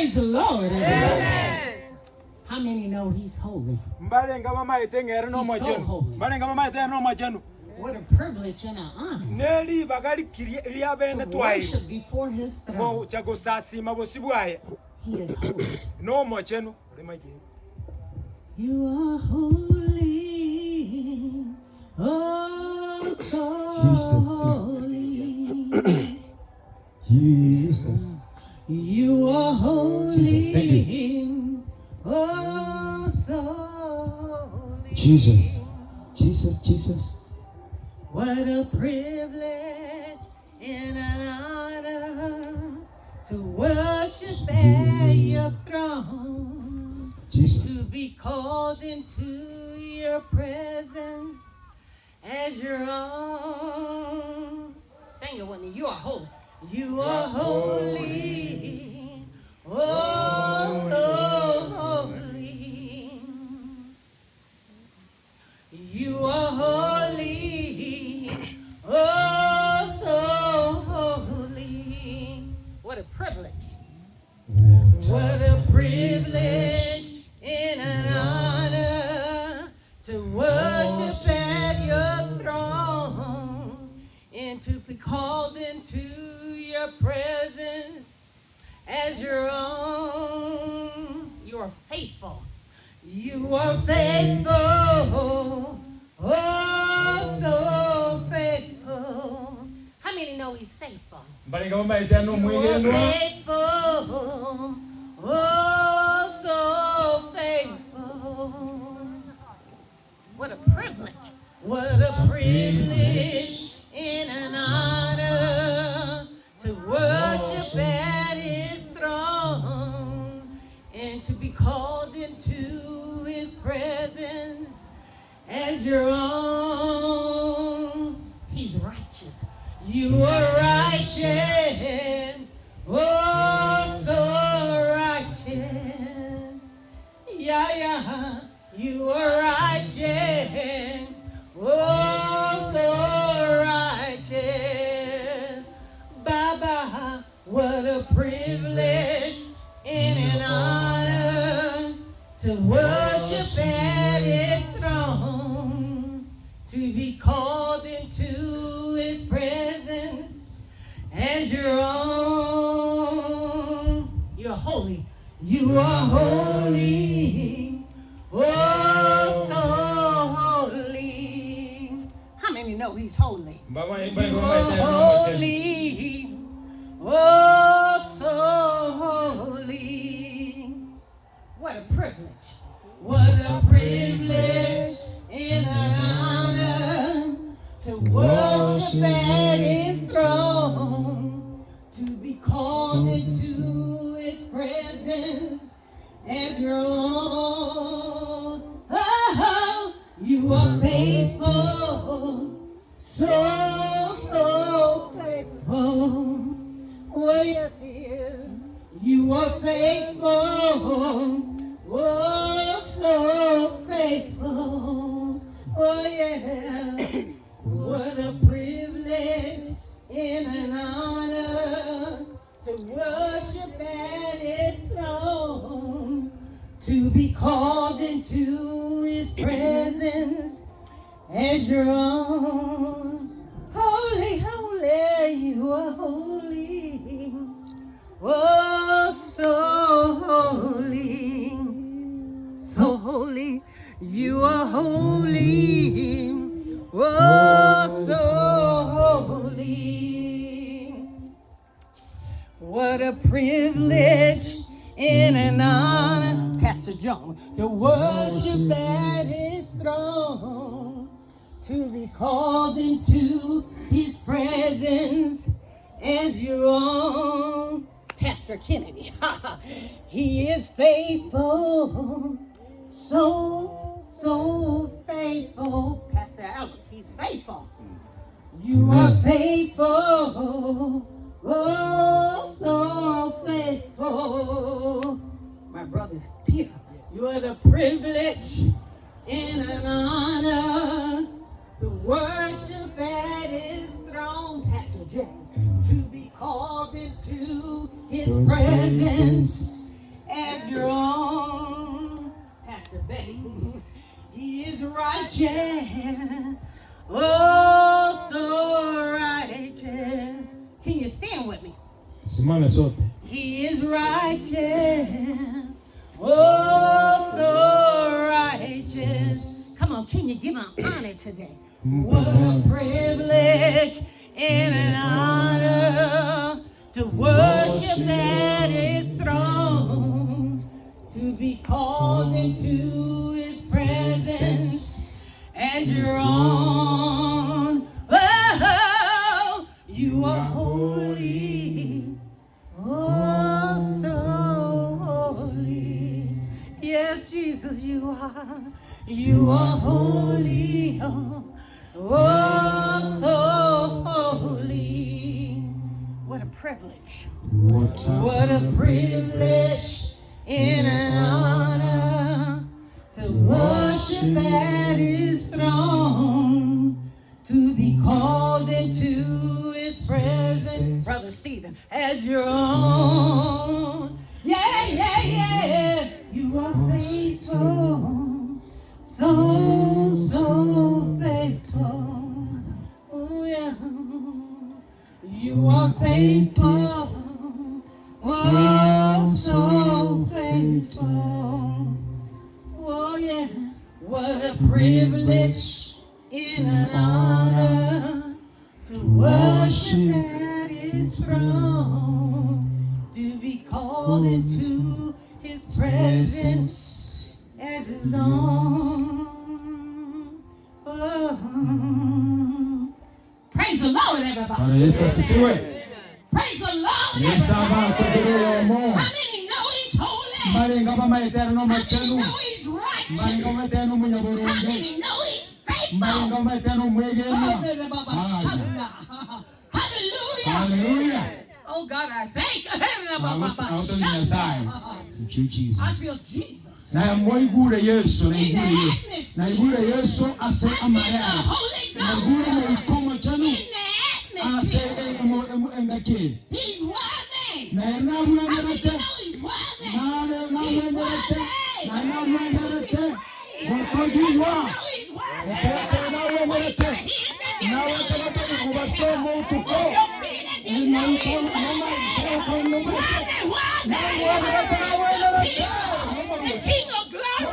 Praise the Lord. Amen. How many know he's holy? He's so holy. What a privilege and an honor to worship before his throne. He is holy. You are holy. Oh, so holy. Jesus. You are holy. Jesus, thank you. Oh, so holy. Jesus. Jesus. What a privilege and an honor to worship at your throne. Jesus. To be called into your presence as your own. Sing it with me. You are holy. You are holy. Oh, so holy. You are holy. Oh, so holy. What a privilege. What a privilege and an honor to worship at your throne and to be called into your presence as your own. You are faithful. You are faithful. Oh, so faithful. How many know he's faithful? You are faithful. Oh, so faithful. What a privilege. What a privilege and an honor to worship at his throne and to be called into his presence as your own. He's righteous. You are righteous. Oh, so righteous. Yeah. You are righteous. Oh, so righteous. Baba, what a privilege and an honor to worship at his throne, to be called into his presence as your own. You're holy. You are holy. Oh, so holy. How many know he's holy? You are holy. Oh, so holy. What a privilege. What a privilege and an honor to worship at his throne, to be called into his presence as your own. Oh, you are faithful, so faithful. Oh, yes, he is. You are faithful, oh, so faithful. Oh, yeah. What a privilege and an honor to worship at his throne, to be called into his presence as your own. Holy, holy, you are holy. Oh, so holy, so holy. You are holy. Oh, so holy. What a privilege and an honor, Pastor John, to worship at his throne, to be called into his presence as your own. Pastor Kennedy, he is faithful, so faithful. Pastor Albert, he's faithful. You are faithful, oh, so faithful. My brother Peter, you are the privilege and an honor to worship at his throne, Pastor James, to be called into his presence is righteous. Oh, so righteous. Can you stand with me? Simame sote. He is righteous. Oh, so righteous. Come on, can you give him honor today? What a privilege and an honor to worship at his throne, to be called into his presence as your own. Oh, you are holy. Oh, so holy. Yes, Jesus, you are. You are holy. Oh, so holy. What a privilege. What a privilege and an honor to worship at his throne, to be called into his presence, Brother Stephen, as your own. Yeah, yeah, yeah. You are faithful, so faithful. Oh, yeah. You are faithful, oh, so faithful. Oh, yeah. What a privilege and an honor to worship at his throne, to be called into his presence as his own. Oh. Praise the Lord, everybody. Yesu asifiwe. Praise the Lord, everybody. How many know he's holy? How many know he's righteous? How many know he's faithful? Hallelujah. Oh God, I thank you. Thank you, Jesus. I feel Jesus. Na moigure Yesu, na igure Yesu ase amaya. Na igure mo ikomo chanu. Ase engake. He's worthy. Na na muendelete. He's worthy. Na muendelete. Na muendelete. Wakojua. Na muendelete. Na muendelete kubaso mo tuko. Na ukono the King of glory, my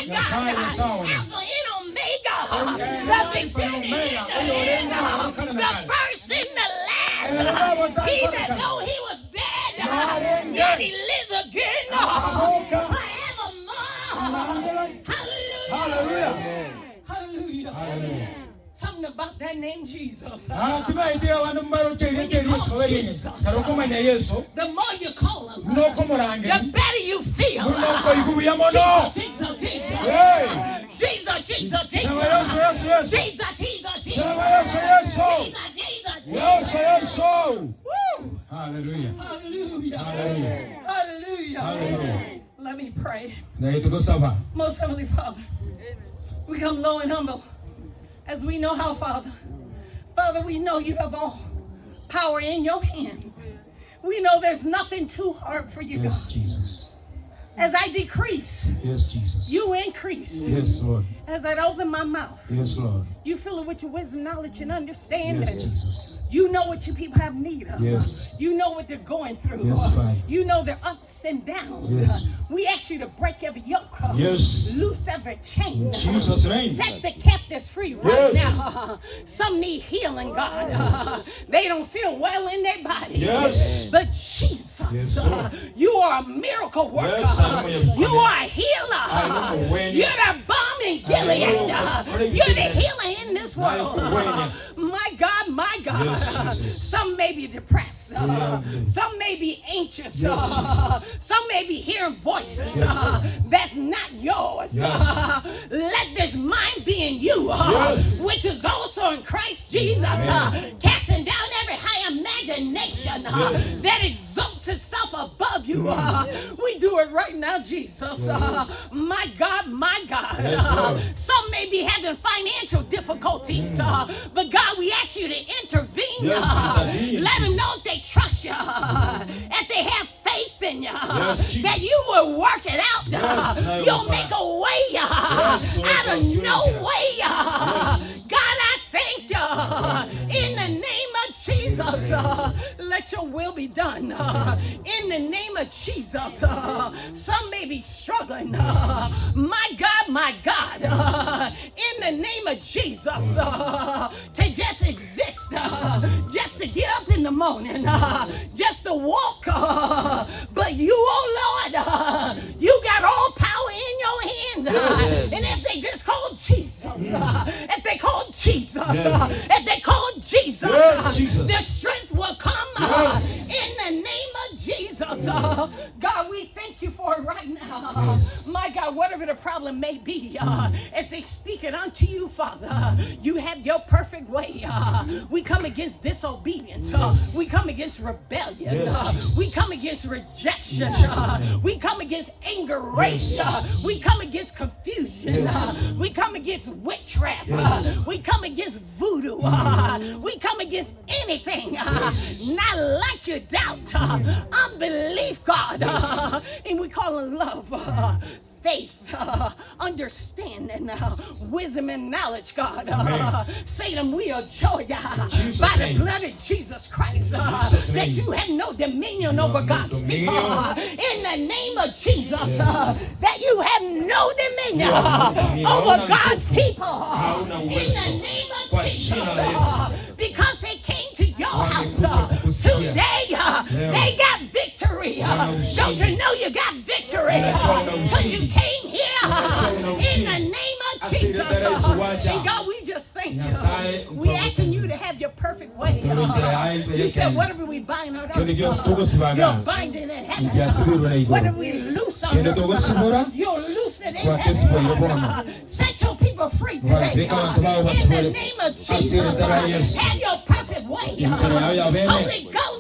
God, Alpha and Omega, the beginning and the end, the first and the last. Even though he was dead, yet he lives again forevermore. Hallelujah. Hallelujah. Something about that name Jesus. The more you call him, the better you feel. Jesus, Jesus, Jesus, Jesus, Jesus, Jesus. Hallelujah. Hallelujah. Hallelujah. Let me pray. Most Heavenly Father, we come low and humble as we know how, Father. Father, we know you have all power in your hands. We know there's nothing too hard for you, Yes, God. Jesus. As I decrease, Yes, Jesus. you increase. Yes, Lord. As I open my mouth, Yes, Lord. you fill it with your wisdom, knowledge, and understanding. Yes, Jesus. You know what your people have need of. Yes. You know what they're going through. Yes, Father. You know their ups and downs. Yes. We ask you to break every yoke. Yes. Loose every chain. In Jesus' name. Set the captives free right Yes. now. Some need healing, God. They don't feel well in their body. Yes. But Jesus, Yes, sir. you are a miracle worker. Yes, I know you are a healer. I know when You're the balm in Gilead. You're the healer in this world. My God, my God. Yes, Jesus. Some may be depressed. Some may be anxious. Yes, Some may be hearing voices Yes. that's not yours. Yes. Let this mind be in you, Yes. which is also in Christ Jesus. Amen. Casting down every high imagination Yes. that exalts itself above you. We do it right now, Jesus. My God, my God. Yes, Lord. Some may be having financial difficulties, but God, we ask you to intervene. Yes, intervene, Let them know Jesus. if they trust you, if they have faith in asking that you will work it out. You'll make a way out of no way. God, I thank you. In the name of Jesus, let your will be done. In the name of Jesus, some may be struggling. My God, in the name of Jesus, to just exist, just to get up in the morning, just to walk. But you, oh Lord, you got all power in your hands. And if they just call Jesus, if they call Jesus, if they call Jesus, the strength will come in the name of Jesus. God, we thank you for it right now. My God, whatever the problem may be, as they speak it unto you, Father, you have your perfect way. We come against disobedience. We come against rebellion. We come against rejection. We come against anger, rage. We come against confusion. We come against witchcraft. We come against voodoo. We come against anything not like your doubt, unbelief, God. And we call it love, faith, understanding, wisdom, and knowledge, God. Satan, we are joy, God, by the blood of Jesus Christ, that you have no dominion over God's people. In the name of Jesus, that you have no dominion over God's people. In the name of Jesus, because they came to your house today, they got victory. Don't you know you got victory? Because you came here in the name of Jesus. And God, we just thank you. We asking you to have your perfect way. You said whatever we bind on earth, you're binding in heaven. Whatever we loose on earth, you'll loose it in heaven. Set your people free today. In the name of Jesus, have your perfect way. Holy Ghost,